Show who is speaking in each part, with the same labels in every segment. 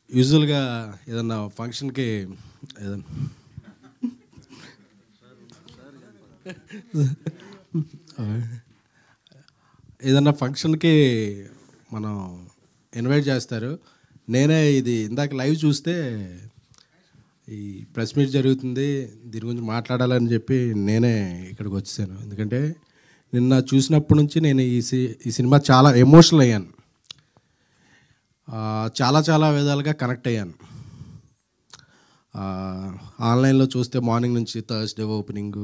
Speaker 1: యూజువల్గా ఏదన్నా ఫంక్షన్కి ఏదన్నా ఏదన్నా ఫంక్షన్కి మనం ఇన్వైట్ చేస్తారు. నేనే ఇది ఇందాక లైవ్ చూస్తే ఈ ప్రెస్ మీట్ జరుగుతుంది, దీని గురించి మాట్లాడాలని చెప్పి నేనే ఇక్కడికి వచ్చేసాను. ఎందుకంటే నిన్న చూసినప్పటి నుంచి నేను ఈ సినిమా చాలా ఎమోషనల్ అయ్యాను, చాలా చాలా విధాలుగా కనెక్ట్ అయ్యాను. ఆన్లైన్లో చూస్తే మార్నింగ్ నుంచి థర్స్డే ఓపెనింగ్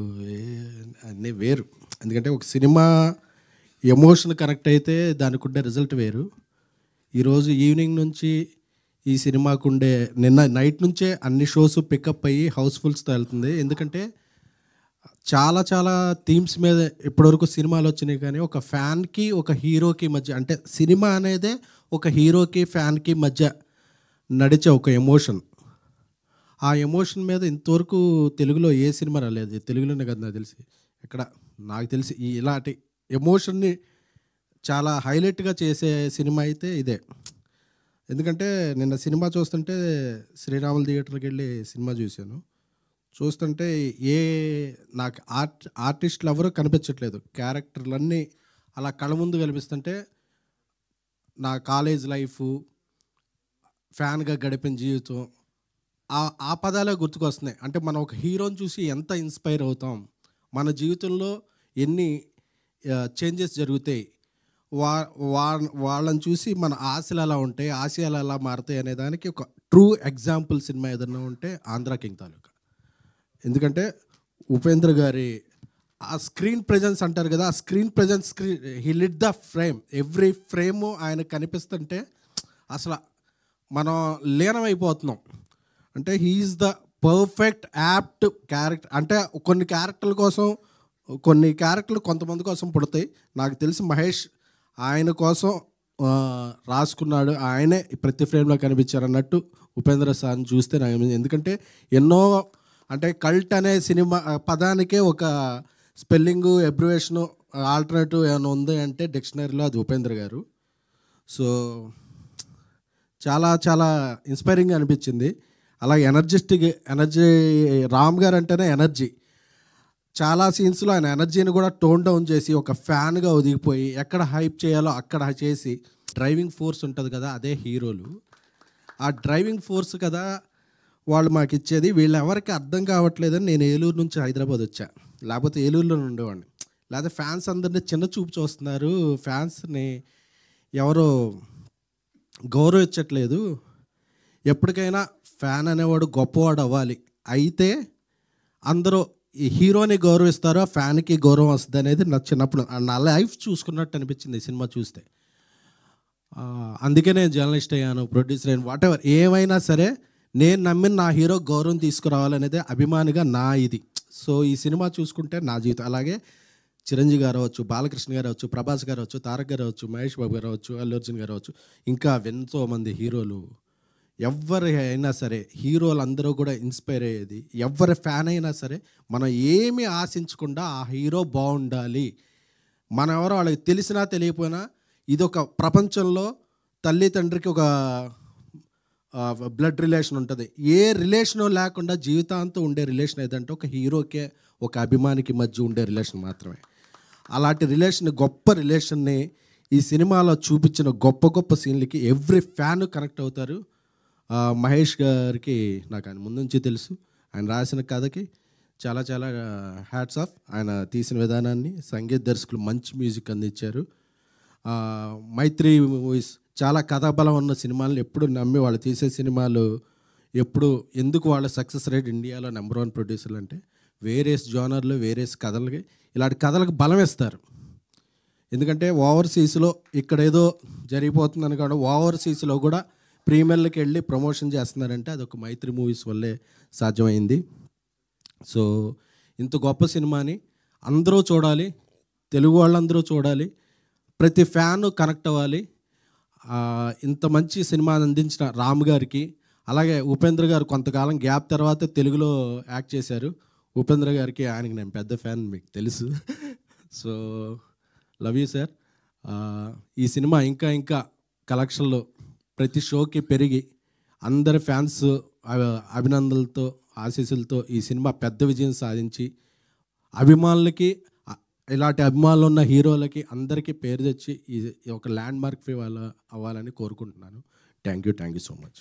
Speaker 1: అన్నీ వేరు. ఎందుకంటే ఒక సినిమా ఎమోషన్ కనెక్ట్ అయితే దానికి ఉండే రిజల్ట్ వేరు. ఈరోజు ఈవినింగ్ నుంచి ఈ సినిమాకు ఉండే నిన్న నైట్ నుంచే అన్ని షోస్ పికప్ అయ్యి హౌస్ఫుల్స్తో వెళ్తుంది. ఎందుకంటే చాలా చాలా థీమ్స్ మీద ఇప్పటివరకు సినిమాలు వచ్చినాయి, కానీ ఒక ఫ్యాన్కి ఒక హీరోకి మధ్య, అంటే సినిమా అనేదే ఒక హీరోకి ఫ్యాన్కి మధ్య నడిచే ఒక ఎమోషన్. ఆ ఎమోషన్ మీద ఇంతవరకు తెలుగులో ఏ సినిమా రాలేదు. తెలుగులోనే కదా నాకు తెలిసి, నాకు తెలిసి ఇలాంటి ఎమోషన్ని చాలా హైలైట్గా చేసే సినిమా అయితే ఇదే. ఎందుకంటే నిన్న సినిమా చూస్తుంటే శ్రీరాముల థియేటర్కి వెళ్ళి సినిమా చూస్తుంటే నాకు ఆర్టిస్టులు ఎవరూ కనిపించట్లేదు. క్యారెక్టర్లన్నీ అలా కళ్ళ ముందు కనిపిస్తుంటే నా కాలేజ్ లైఫ్, ఫ్యాన్గా గడిపిన జీవితం, ఆ పదాలే గుర్తుకొస్తున్నాయి. అంటే మనం ఒక హీరోని చూసి ఎంత ఇన్స్పైర్ అవుతాం, మన జీవితంలో ఎన్ని చేంజెస్ జరుగుతాయి, వాళ్ళని చూసి మన ఆశలు ఎలా ఉంటాయి, ఆశయాలు ఎలా మారుతాయి అనే దానికి ఒక ట్రూ ఎగ్జాంపుల్ సినిమా ఏదన్నా ఉంటే ఆంధ్ర కింగ్ తాలూకా. ఎందుకంటే ఉపేంద్ర గారి ఆ స్క్రీన్ ప్రెజెన్స్ అంటారు కదా, ఆ screen presence, he lit the frame, every frame ఆయన కనిపిస్తుంటే అసలు మనం లీనమైపోతున్నాం. అంటే he's the perfect apt character. అంటే కొన్ని క్యారెక్టర్లు కొంతమంది కోసం పుడతాయి. నాకు తెలిసి మహేష్ ఆయన కోసం రాసుకున్నాడు, ఆయనే ప్రతి ఫ్రేమ్లో కనిపించారు అన్నట్టు ఉపేంద్ర సార్ని చూస్తే నాకు, ఎందుకంటే ఎన్నో, అంటే కల్ట్ అనే సినిమా పదానికే ఒక స్పెల్లింగు, అబ్రివేషను, ఆల్టర్నేటివ్ ఏమైనా ఉంది అంటే డిక్షనరీలో అది ఉపేంద్ర గారు. సో చాలా చాలా ఇన్స్పైరింగ్గా అనిపించింది. అలాగే ఎనర్జీ రామ్ గారు అంటేనే ఎనర్జీ. చాలా సీన్స్లో ఆయన ఎనర్జీని కూడా టోన్ డౌన్ చేసి ఒక ఫ్యాన్గా ఒదిగిపోయి ఎక్కడ హైప్ చేయాలో అక్కడ చేసి, డ్రైవింగ్ ఫోర్స్ ఉంటుంది కదా, అదే హీరోలు. ఆ డ్రైవింగ్ ఫోర్స్ కదా వాళ్ళు మాకు ఇచ్చేది. వీళ్ళు ఎవరికి అర్థం కావట్లేదని నేను ఏలూరు నుంచి హైదరాబాద్ వచ్చా, లేకపోతే ఏలూరులో ఉండేవాడిని. లేకపోతే ఫ్యాన్స్ అందరినీ చిన్న చూపు చూస్తున్నారు, ఫ్యాన్స్ని ఎవరో గౌరవించట్లేదు. ఎప్పటికైనా ఫ్యాన్ అనేవాడు గొప్పవాడు అవ్వాలి, అయితే అందరూ ఈ హీరోని గౌరవిస్తారో ఫ్యాన్కి గౌరవం వస్తుంది అనేది నాకు చిన్నప్పుడు నా లైఫ్ చూసుకున్నట్టు అనిపించింది ఈ సినిమా చూస్తే. అందుకే నేను జర్నలిస్ట్ అయ్యాను, ప్రొడ్యూసర్ అయ్యాను, వాట్ ఎవర్. ఏమైనా సరే నేను నమ్మిన నా హీరో గౌరవం తీసుకురావాలనేదే అభిమానిగా నా ఇది. సో ఈ సినిమా చూసుకుంటే నా జీవితం. అలాగే చిరంజీవి గారు అవ్వచ్చు, బాలకృష్ణ గారు అవ్వచ్చు, ప్రభాస్ గారు అవ్వచ్చు, తారక్ గారు అవ్వచ్చు, మహేష్ బాబు గారు అవ్వచ్చు, అల్లు అర్జున్ గారు అవ్వచ్చు, ఇంకా ఎంతోమంది హీరోలు. ఎవరి అయినా సరే హీరోలు అందరూ కూడా ఇన్స్పైర్ అయ్యేది. ఎవరి ఫ్యాన్ అయినా సరే మనం ఏమీ ఆశించకుండా ఆ హీరో బాగుండాలి, మనం ఎవరో వాళ్ళకి తెలిసినా తెలియకపోయినా, ఇదొక ప్రపంచంలో తల్లి తండ్రికి ఒక బ్లడ్ రిలేషన్ ఉంటుంది. ఏ రిలేషను లేకుండా జీవితాంతం ఉండే రిలేషన్ ఏదంటే ఒక హీరోకే ఒక అభిమానికి మధ్య ఉండే రిలేషన్ మాత్రమే. అలాంటి రిలేషన్, గొప్ప రిలేషన్ని ఈ సినిమాలో చూపించిన గొప్ప గొప్ప సీన్లకి ఎవ్రీ ఫ్యాన్ కనెక్ట్ అవుతారు. మహేష్ గారికి నాకు ఆయన ముందు నుంచి తెలుసు, ఆయన రాసిన కథకి చాలా చాలా హ్యాట్స్ ఆఫ్. ఆయన తీసిన విధానాన్ని, సంగీత దర్శకులు మంచి మ్యూజిక్ అందించారు. మైత్రి మూవీస్ చాలా కథాబలం ఉన్న సినిమాలను ఎప్పుడు నమ్మి వాళ్ళు తీసే సినిమాలు ఎప్పుడు, ఎందుకు వాళ్ళ సక్సెస్ రేట్ ఇండియాలో నెంబర్ 1 ప్రొడ్యూసర్లు అంటే వేరియస్ జోనర్లు, వేరియస్ కథలకి, ఇలాంటి కథలకు బలం ఇస్తారు. ఎందుకంటే ఓవర్సీస్లో ఇక్కడ ఏదో జరిగిపోతుందని కాదు, ఓవర్సీస్లో కూడా ప్రీమియర్లకు వెళ్ళి ప్రమోషన్ చేస్తున్నారంటే అదొక మైత్రి మూవీస్ వల్లే సాధ్యమైంది. సో ఇంత గొప్ప సినిమాని అందరూ చూడాలి, తెలుగు వాళ్ళందరూ చూడాలి, ప్రతి ఫ్యాను కనెక్ట్ అవ్వాలి. ఇంత మంచి సినిమాని అందించిన రామ్ గారికి, అలాగే ఉపేంద్ర గారు కొంతకాలం గ్యాప్ తర్వాత తెలుగులో యాక్ట్ చేశారు. ఉపేంద్ర గారికి, ఆయనకి నేను పెద్ద ఫ్యాన్, మీకు తెలుసు. So love you sir. ఈ సినిమా ఇంకా ఇంకా కలెక్షన్లో ప్రతి షోకి పెరిగి అందరి ఫ్యాన్స్ అభినందనలతో ఆశీస్సులతో ఈ సినిమా పెద్ద విజయం సాధించి అభిమానులకి ఇలాంటి అభిమానులు ఉన్న హీరోలకి అందరికీ పేరు తెచ్చి ఈ ఒక ల్యాండ్ మార్క్ అవ్వాలని కోరుకుంటున్నాను. Thank you so much.